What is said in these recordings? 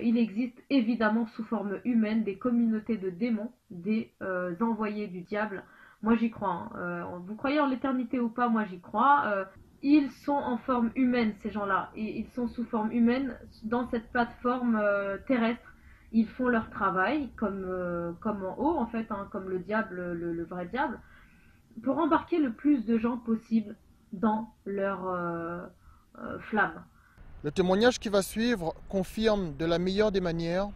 Il existe évidemment sous forme humaine des communautés de démons, des envoyés du diable. Moi j'y crois, hein. Vous croyez en l'éternité ou pas, moi j'y crois. Ils sont en forme humaine, ces gens-là, et ils sont sous forme humaine dans cette plateforme terrestre. Ils font leur travail comme en haut en fait, hein, comme le diable, le vrai diable, pour embarquer le plus de gens possible dans leur flamme. Le témoignage qui va suivre confirme de la meilleure des manières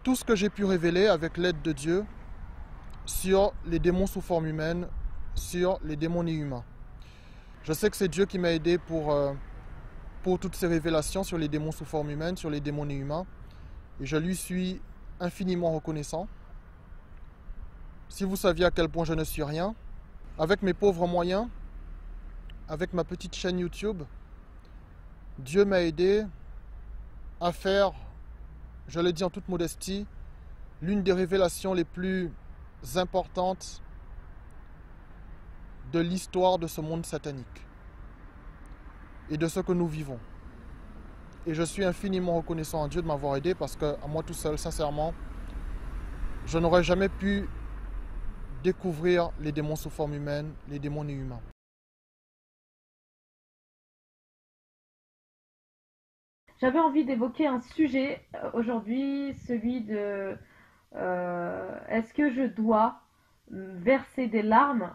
tout ce que j'ai pu révéler avec l'aide de Dieu sur les démons sous forme humaine, sur les démons humains. Je sais que c'est Dieu qui m'a aidé pour toutes ces révélations sur les démons sous forme humaine, sur les démons humains, et je lui suis infiniment reconnaissant. Si vous saviez à quel point je ne suis rien, avec mes pauvres moyens, avec ma petite chaîne YouTube, Dieu m'a aidé à faire, je le dis en toute modestie, l'une des révélations les plus importantes de l'histoire de ce monde satanique et de ce que nous vivons. Et je suis infiniment reconnaissant à Dieu de m'avoir aidé parce que à moi tout seul, sincèrement, je n'aurais jamais pu découvrir les démons sous forme humaine, les démons humains. J'avais envie d'évoquer un sujet aujourd'hui, celui de est-ce que je dois verser des larmes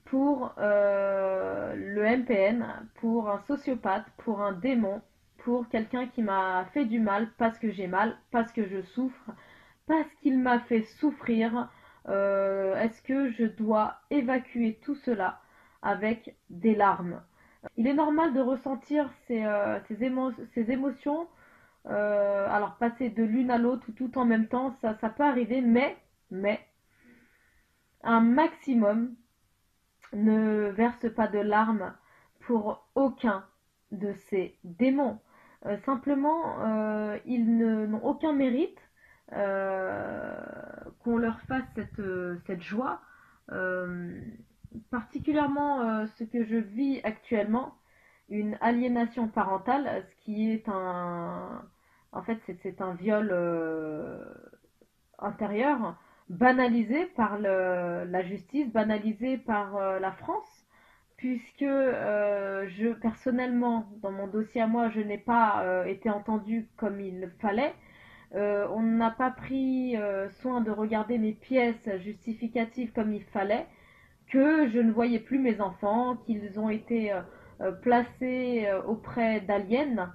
pour le MPN, pour un sociopathe, pour un démon, pour quelqu'un qui m'a fait du mal parce que j'ai mal, parce que je souffre, parce qu'il m'a fait souffrir. Est-ce que je dois évacuer tout cela avec des larmes? Il est normal de ressentir ces émotions, alors passer de l'une à l'autre ou tout en même temps, ça peut arriver, mais un maximum ne verse pas de larmes pour aucun de ces démons. Simplement, ils n'ont aucun mérite euh, qu'on leur fasse cette joie. Euh, Particulièrement ce que je vis actuellement, une aliénation parentale, ce qui est un... En fait, c'est un viol intérieur banalisé par la justice, banalisé par la France, puisque je personnellement, dans mon dossier à moi, je n'ai pas été entendue comme il fallait. On n'a pas pris soin de regarder mes pièces justificatives comme il fallait, que je ne voyais plus mes enfants, qu'ils ont été placés auprès d'aliens,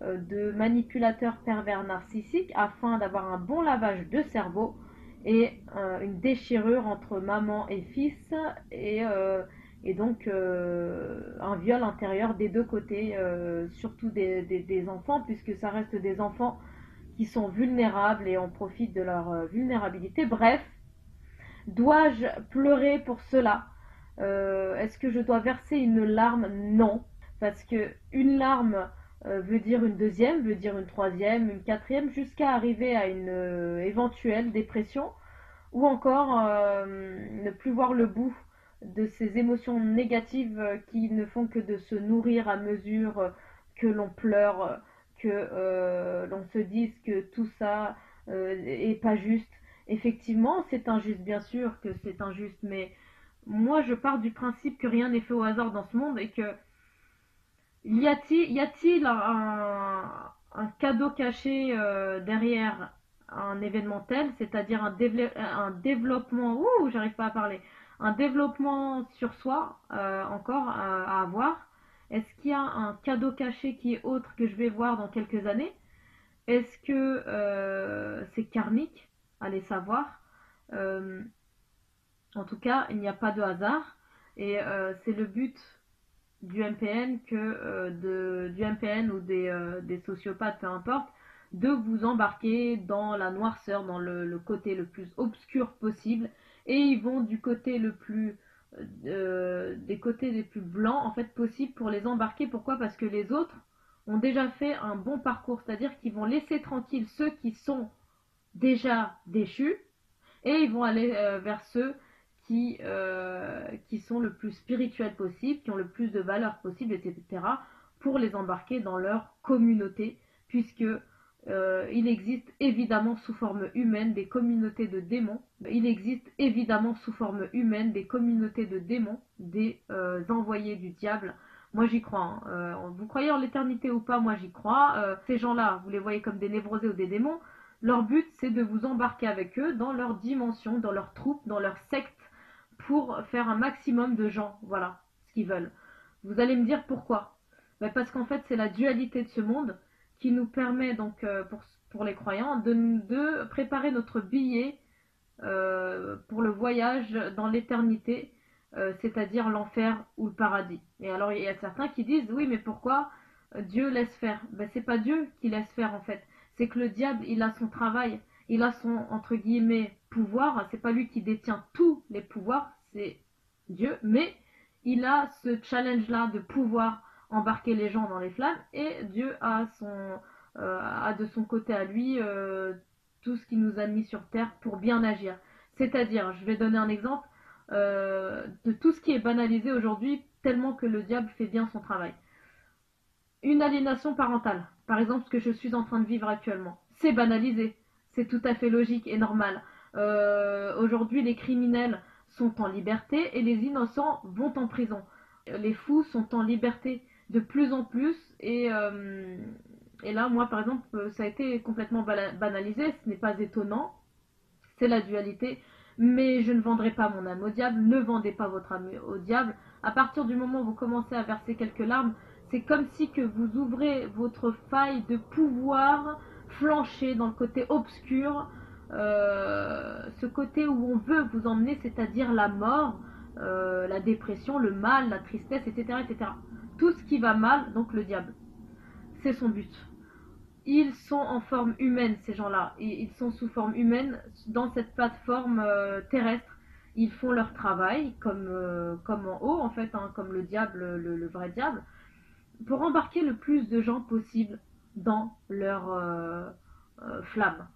de manipulateurs pervers narcissiques, afin d'avoir un bon lavage de cerveau et une déchirure entre maman et fils, et donc un viol intérieur des deux côtés, surtout des enfants, puisque ça reste des enfants qui sont vulnérables et on profite de leur vulnérabilité. Bref, dois-je pleurer pour cela? Est-ce que je dois verser une larme? Non. Parce que une larme veut dire une deuxième, veut dire une troisième, une quatrième, jusqu'à arriver à une éventuelle dépression, ou encore ne plus voir le bout de ces émotions négatives qui ne font que de se nourrir à mesure que l'on pleure, que l'on se dise que tout ça est pas juste. Effectivement, c'est injuste, bien sûr que c'est injuste, mais moi je pars du principe que rien n'est fait au hasard dans ce monde et que y a-t-il un cadeau caché derrière un événement tel, c'est-à-dire un développement, ouh, j'arrive pas à parler, un développement sur soi encore à avoir. Est-ce qu'il y a un cadeau caché qui est autre que je vais voir dans quelques années? Est-ce que c'est karmique? Allez savoir. Euh, En tout cas, il n'y a pas de hasard et c'est le but du MPN du MPN ou des sociopathes, peu importe, de vous embarquer dans la noirceur, dans le côté le plus obscur possible, et ils vont du côté le plus des côtés les plus blancs en fait possible pour les embarquer. Pourquoi? Parce que les autres ont déjà fait un bon parcours, c'est-à-dire qu'ils vont laisser tranquilles ceux qui sont déjà déchus et ils vont aller vers ceux qui sont le plus spirituels possible, qui ont le plus de valeur possible, etc., pour les embarquer dans leur communauté, puisque Il existe évidemment sous forme humaine des communautés de démons. Il existe évidemment sous forme humaine des communautés de démons, des envoyés du diable. Moi j'y crois. Hein. Vous croyez en l'éternité ou pas? Moi j'y crois. Ces gens-là, vous les voyez comme des névrosés ou des démons. Leur but c'est de vous embarquer avec eux dans leur dimension, dans leur troupe, dans leur secte, pour faire un maximum de gens. Voilà ce qu'ils veulent. Vous allez me dire pourquoi? Ben parce qu'en fait c'est la dualité de ce monde qui nous permet donc pour les croyants de préparer notre billet pour le voyage dans l'éternité, c'est-à-dire l'enfer ou le paradis. Et alors il y a certains qui disent oui mais pourquoi Dieu laisse faire? Ben c'est pas Dieu qui laisse faire en fait, c'est que le diable il a son travail, il a son entre guillemets pouvoir, c'est pas lui qui détient tous les pouvoirs, c'est Dieu, mais il a ce challenge là de pouvoir embarquer les gens dans les flammes et Dieu a de son côté à lui tout ce qu'il nous a mis sur terre pour bien agir. C'est-à-dire, je vais donner un exemple de tout ce qui est banalisé aujourd'hui tellement que le diable fait bien son travail. Une aliénation parentale, par exemple ce que je suis en train de vivre actuellement, c'est banalisé, c'est tout à fait logique et normal. Aujourd'hui les criminels sont en liberté et les innocents vont en prison. Les fous sont en liberté de plus en plus et là moi par exemple ça a été complètement banalisé, ce n'est pas étonnant, c'est la dualité, mais je ne vendrai pas mon âme au diable, ne vendez pas votre âme au diable. À partir du moment où vous commencez à verser quelques larmes, c'est comme si que vous ouvrez votre faille de pouvoir flancher dans le côté obscur, ce côté où on veut vous emmener, c'est-à-dire la mort, la dépression, le mal, la tristesse, etc., etc. Tout ce qui va mal, donc le diable. C'est son but. Ils sont en forme humaine, ces gens-là. Ils sont sous forme humaine dans cette plateforme terrestre. Ils font leur travail, comme en haut, en fait, hein, comme le diable, le vrai diable, pour embarquer le plus de gens possible dans leur flamme.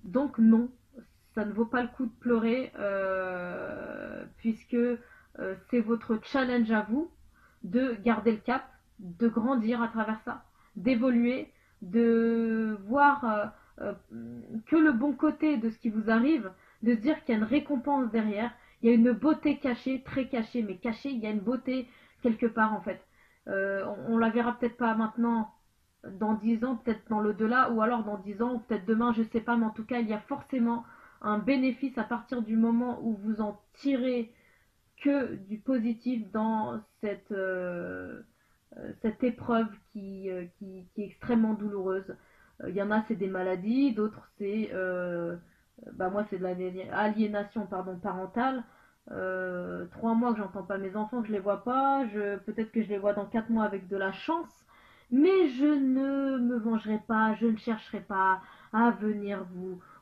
Donc non, ça ne vaut pas le coup de pleurer, puisque c'est votre challenge à vous de garder le cap, de grandir à travers ça, d'évoluer, de voir que le bon côté de ce qui vous arrive, de se dire qu'il y a une récompense derrière, il y a une beauté cachée, très cachée, mais cachée, il y a une beauté quelque part en fait. On la verra peut-être pas maintenant, dans 10 ans, peut-être dans l'au-delà, ou alors dans 10 ans, ou peut-être demain, je sais pas, mais en tout cas, il y a forcément un bénéfice à partir du moment où vous en tirez que du positif dans cette épreuve qui est extrêmement douloureuse. Il y en a, c'est des maladies, d'autres, c'est bah moi, c'est de l'aliénation parentale. 3 mois que j'entends pas mes enfants, que je les vois pas. Peut-être que je les vois dans 4 mois avec de la chance. Mais je ne me vengerai pas, je ne chercherai pas à venir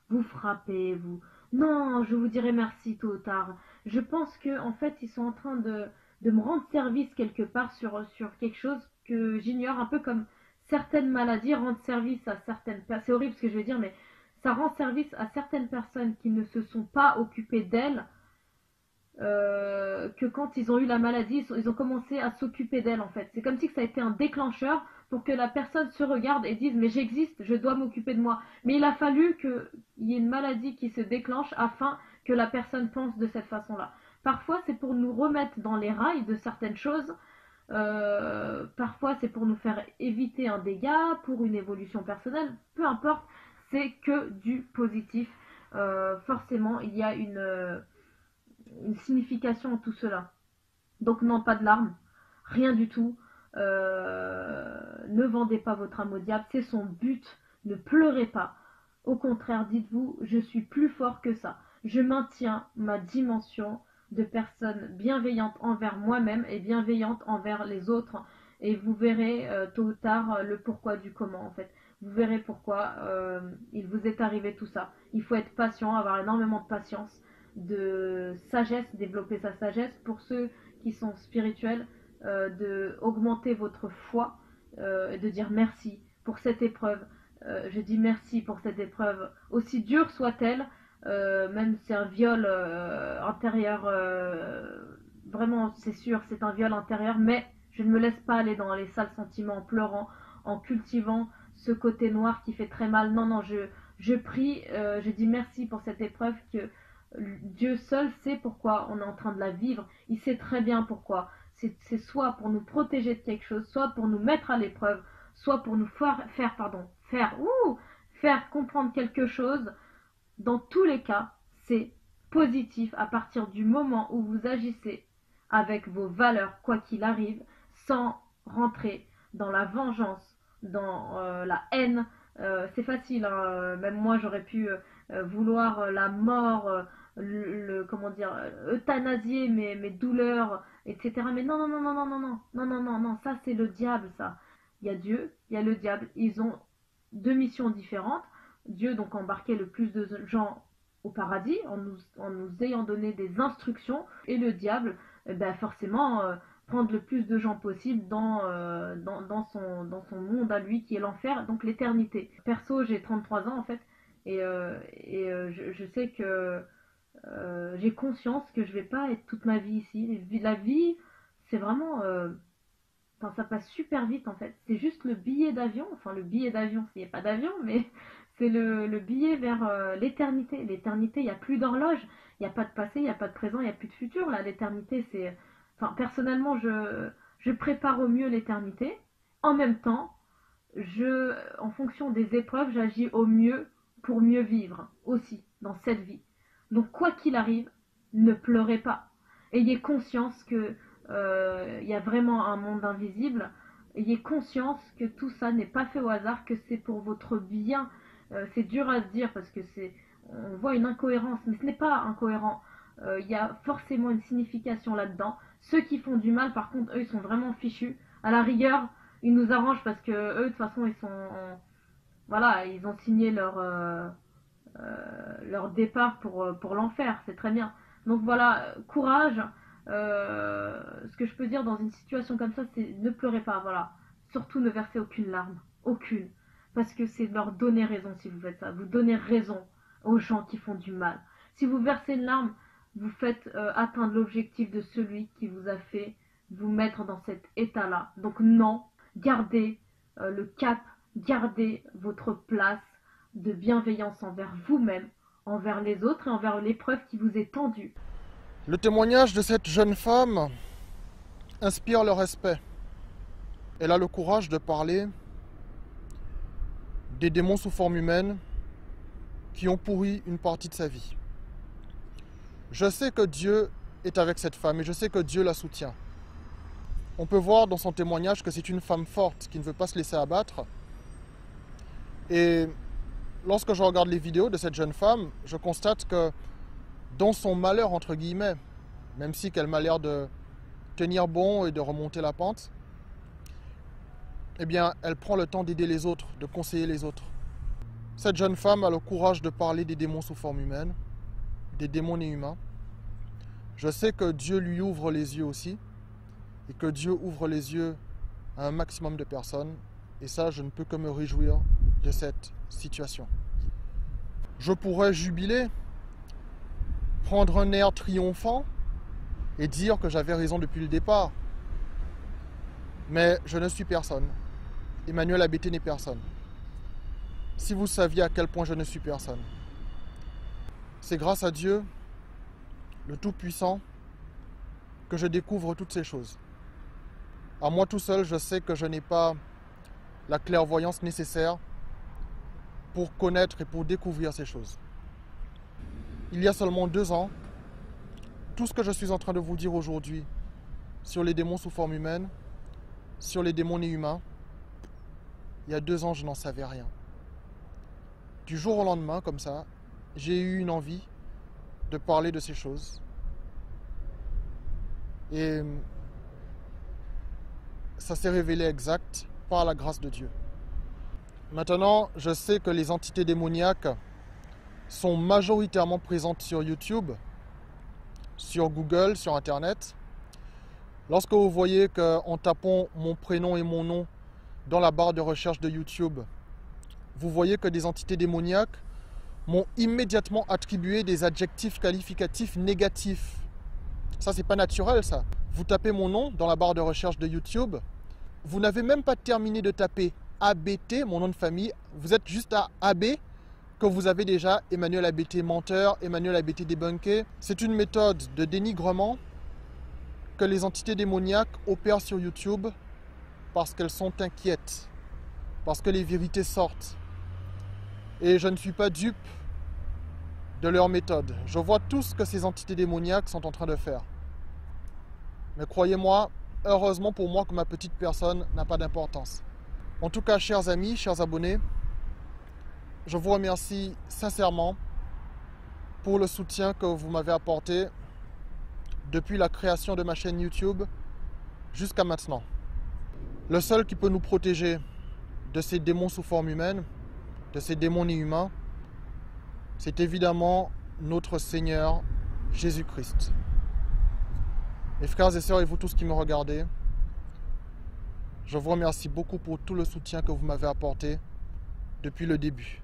vous frapper, vous. Non, je vous dirai merci tôt ou tard. Je pense que en fait, ils sont en train de me rendre service quelque part sur quelque chose que j'ignore, un peu comme certaines maladies rendent service à certaines personnes. C'est horrible ce que je vais dire, mais ça rend service à certaines personnes qui ne se sont pas occupées d'elles, que quand ils ont eu la maladie, ils ont commencé à s'occuper d'elle en fait. C'est comme si ça a été un déclencheur pour que la personne se regarde et dise mais j'existe, je dois m'occuper de moi. Mais il a fallu qu'il y ait une maladie qui se déclenche afin que la personne pense de cette façon-là. Parfois c'est pour nous remettre dans les rails de certaines choses. Parfois c'est pour nous faire éviter un dégât, pour une évolution personnelle, peu importe, c'est que du positif. Forcément il y a une signification en tout cela. Donc non, pas de larmes, rien du tout. Ne vendez pas votre âme au diable, c'est son but. Ne pleurez pas. Au contraire, dites-vous, je suis plus fort que ça. Je maintiens ma dimension de personne bienveillante envers moi-même et bienveillante envers les autres. Et vous verrez tôt ou tard le pourquoi du comment en fait. Vous verrez pourquoi il vous est arrivé tout ça. Il faut être patient, avoir énormément de patience, de sagesse, développer sa sagesse. Pour ceux qui sont spirituels, de augmenter votre foi, de dire merci pour cette épreuve. Je dis merci pour cette épreuve, aussi dure soit-elle, même si c'est un viol intérieur, vraiment c'est sûr, c'est un viol intérieur, mais je ne me laisse pas aller dans les sales sentiments en pleurant, en cultivant ce côté noir qui fait très mal. Non, non, je prie, je dis merci pour cette épreuve que Dieu seul sait pourquoi on est en train de la vivre. Il sait très bien pourquoi. C'est soit pour nous protéger de quelque chose, soit pour nous mettre à l'épreuve, soit pour nous faire comprendre quelque chose. Dans tous les cas, c'est positif à partir du moment où vous agissez avec vos valeurs, quoi qu'il arrive, sans rentrer dans la vengeance, dans la haine. C'est facile, hein. Même moi j'aurais pu vouloir la mort, comment dire, euthanasier mes douleurs, etc. Mais non, non, non, non, non, non, non, non, non, non, non, ça c'est le diable, ça. Il y a Dieu, il y a le diable, ils ont deux missions différentes. Dieu donc embarquait le plus de gens au paradis en nous ayant donné des instructions, et le diable, ben forcément, prendre le plus de gens possible dans son monde à lui qui est l'enfer, donc l'éternité. Perso, j'ai 33 ans en fait, je sais que j'ai conscience que je vais pas être toute ma vie ici. La vie, c'est vraiment... Enfin, ça passe super vite en fait. C'est juste le billet d'avion, enfin le billet d'avion, s'il n'y a pas d'avion, mais c'est le billet vers l'éternité. L'éternité, il n'y a plus d'horloge, il n'y a pas de passé, il n'y a pas de présent, il n'y a plus de futur. Là, l'éternité, c'est... Enfin, personnellement, je prépare au mieux l'éternité. En même temps, en fonction des épreuves, j'agis au mieux pour mieux vivre aussi dans cette vie. Donc, quoi qu'il arrive, ne pleurez pas. Ayez conscience que y a vraiment un monde invisible. Ayez conscience que tout ça n'est pas fait au hasard, que c'est pour votre bien. C'est dur à se dire parce que on voit une incohérence, mais ce n'est pas incohérent. Il y a forcément une signification là-dedans. Ceux qui font du mal, par contre, eux, ils sont vraiment fichus. À la rigueur, ils nous arrangent parce que eux, de toute façon, voilà, ils ont signé leur départ pour l'enfer. C'est très bien. Donc voilà, courage. Ce que je peux dire dans une situation comme ça, c'est ne pleurez pas, voilà. Surtout ne versez aucune larme, aucune. Parce que c'est leur donner raison si vous faites ça. Vous donnez raison aux gens qui font du mal. Si vous versez une larme, vous faites atteindre l'objectif de celui qui vous a fait vous mettre dans cet état-là. Donc non, gardez le cap, gardez votre place de bienveillance envers vous-même, envers les autres et envers l'épreuve qui vous est tendue. Le témoignage de cette jeune femme inspire le respect. Elle a le courage de parler des démons sous forme humaine qui ont pourri une partie de sa vie. Je sais que Dieu est avec cette femme et je sais que Dieu la soutient. On peut voir dans son témoignage que c'est une femme forte qui ne veut pas se laisser abattre. Et lorsque je regarde les vidéos de cette jeune femme, je constate que dans son malheur, entre guillemets, même si qu'elle m'a l'air de tenir bon et de remonter la pente, eh bien, elle prend le temps d'aider les autres, de conseiller les autres. Cette jeune femme a le courage de parler des démons sous forme humaine, des démons nés humains. Je sais que Dieu lui ouvre les yeux aussi, et que Dieu ouvre les yeux à un maximum de personnes, et ça, je ne peux que me réjouir de cette situation. Je pourrais jubiler, prendre un air triomphant et dire que j'avais raison depuis le départ. Mais je ne suis personne. Emmanuel Abété n'est personne. Si vous saviez à quel point je ne suis personne. C'est grâce à Dieu, le Tout-Puissant, que je découvre toutes ces choses. À moi tout seul, je sais que je n'ai pas la clairvoyance nécessaire pour connaître et pour découvrir ces choses. Il y a seulement 2 ans, tout ce que je suis en train de vous dire aujourd'hui sur les démons sous forme humaine, sur les démons nés humains, il y a 2 ans, je n'en savais rien. Du jour au lendemain, comme ça, j'ai eu une envie de parler de ces choses. Et ça s'est révélé exact par la grâce de Dieu. Maintenant, je sais que les entités démoniaques sont majoritairement présentes sur YouTube, sur Google, sur Internet. Lorsque vous voyez qu'en tapant mon prénom et mon nom dans la barre de recherche de YouTube, vous voyez que des entités démoniaques m'ont immédiatement attribué des adjectifs qualificatifs négatifs. Ça, c'est pas naturel, ça. Vous tapez mon nom dans la barre de recherche de YouTube, vous n'avez même pas terminé de taper ABT, mon nom de famille, vous êtes juste à AB, que vous avez déjà Emmanuel ABT menteur, Emmanuel ABT débunké. C'est une méthode de dénigrement que les entités démoniaques opèrent sur YouTube parce qu'elles sont inquiètes, parce que les vérités sortent. Et je ne suis pas dupe de leur méthode. Je vois tout ce que ces entités démoniaques sont en train de faire. Mais croyez-moi, heureusement pour moi que ma petite personne n'a pas d'importance. En tout cas, chers amis, chers abonnés, je vous remercie sincèrement pour le soutien que vous m'avez apporté depuis la création de ma chaîne YouTube jusqu'à maintenant. Le seul qui peut nous protéger de ces démons sous forme humaine, de ces démons inhumains, c'est évidemment notre Seigneur Jésus-Christ. Mes frères et sœurs et vous tous qui me regardez, je vous remercie beaucoup pour tout le soutien que vous m'avez apporté depuis le début.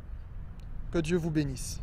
Que Dieu vous bénisse.